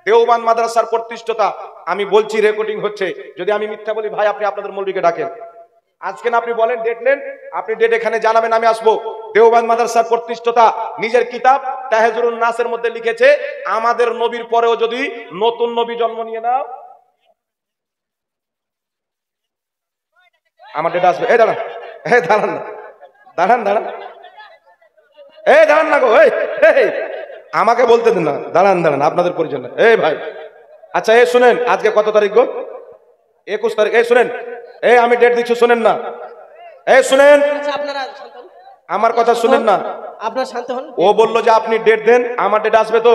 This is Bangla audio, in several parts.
দেওবন্দ মাদ্রাসার প্রতিষ্ঠাতা, আমি বলছি, রেকর্ডিং হচ্ছে, যদি আমি মিথ্যা বলি ভাই আপনি আপনাদের মৌলবীকে ডাকেন। আজকে না আপনি বলেন ডেট নেন, আপনি ডেট এখানে জানাবেন, আমি আসবো। দেওবন্দ মাদ্রাসার প্রতিষ্ঠাতা নিজের কিতাব তাহজুরুন নাসের মধ্যে লিখেছে, আমাদের নবীর পরেও যদি নতুন নবী জন্ম নিয়ে নাও, আমার ডেট আসবে। এই দাঁড়ান, এই দাঁড়ান না, দাঁড়ান দাঁড়ান, এই দাঁড়ান না গো, এই আমাকে বলতে দিন না, দাঁড়ান দাঁড়ান, আপনাদের পরিচয় না। এই ভাই, আচ্ছা এই শুনেন, আজকে কত তারিখ গো? 21 তারিখ। এই শুনেন, এই আমি ডেট দিচ্ছি, শুনেন না, এই শুনেন, আমার কথা শুনেন না, আপনার শান্ত হন। ও বললো যে আপনি ডেট দেন, আমার ডেট আসবে তো?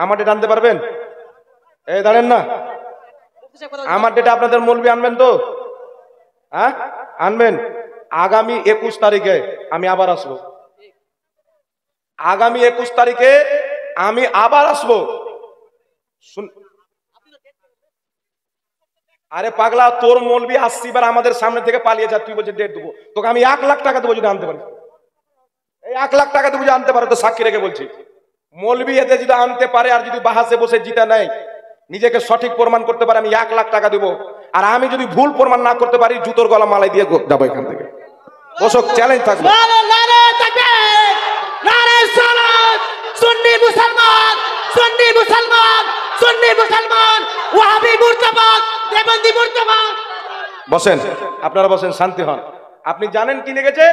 আমার ডেট আনতে পারবেন? এই দাঁড়েন না, আমার ডেটে আপনাদের মৌলবি আনবেন তো? হ্যাঁ আনবেন। আগামী 21 তারিখে আমি আবার আসবো, আগামী 21 তারিখে আমি আবার আসবো। আরে পাগলা, তোর মৌলবি আসছি এবার আমাদের সামনে থেকে পালিয়ে যা, তুই বলছিস ডেট দেবো, তোকে আমি 1 লাখ টাকা দেবো যদি আনতে পারি। এই 1 লাখ টাকা দেবো যদি আনতে পারে, তো সাক্ষী রেখে বলছি, মৌলবি এতে যদি আনতে পারে আর যদি বাহাসে বসে জিতা নেয়, নিজেকে সঠিক প্রমাণ করতে পারে, আমি 1 লাখ টাকা দেবো। আর আমি যদি ভুল প্রমাণ না করতে পারি, জুতোর গলা মালাই দিয়ে যাবো এখান থেকে। অশোক চ্যালেঞ্জ থাকবে। সুন্নি মুসলমান, সুন্নি মুসলমান, সুন্নি মুসলমান, ওয়াহাবি মুর্দাবাদ, দেওবন্দি মুর্দাবাদ। বসেন, আপনারা বসেন, শান্তি হন। আপনি জানেন কি লিখেছে?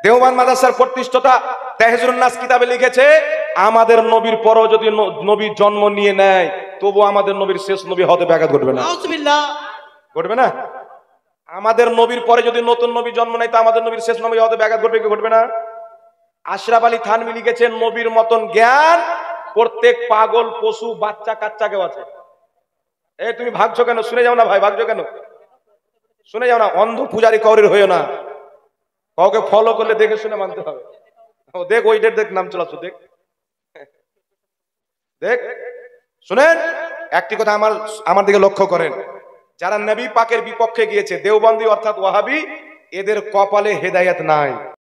দেওবন্দ মাদ্রাসার প্রতিষ্ঠাতা তাহজুরুন নাস কিতাবে লিখেছে, আমাদের নবীর পরও যদি নবী জন্ম নিয়ে নেয়, তবু আমাদের নবীর শেষ নবী হতে ব্যাঘাত ঘটবে না। আউযুবিল্লাহ। ঘটবে না? আমাদের নবীর পরে যদি নতুন নবী জন্ম নেয়, তা আমাদের নবীর শেষ নবী হতে ব্যাঘাত ঘটবে কি ঘটবে না? আশরাফ আলী থানভী লিখেছেন, নবীর মতন জ্ঞান প্রত্যেক পাগল, পশু, বাচ্চা কাচ্চাকেও আছে। এই তুমি ভাগছো কেন? শুনে যাও না ভাই, ভাগছো কেন? শুনে যাও না, অন্ধ পূজারি কৌরের হইও না, কাউকে ফলো করলে দেখে শুনে মানতে হবে। দেখ ওই ডেট, দেখ নাম চলাচ্ছ, দেখ দেখ। শুনেন, একটি কথা আমার দিকে লক্ষ্য করেন, যারা নবী পাকের বিপক্ষে গিয়েছে, দেওবন্দি অর্থাৎ ওয়াহাবি, এদের কপালে হেদায়েত নাই।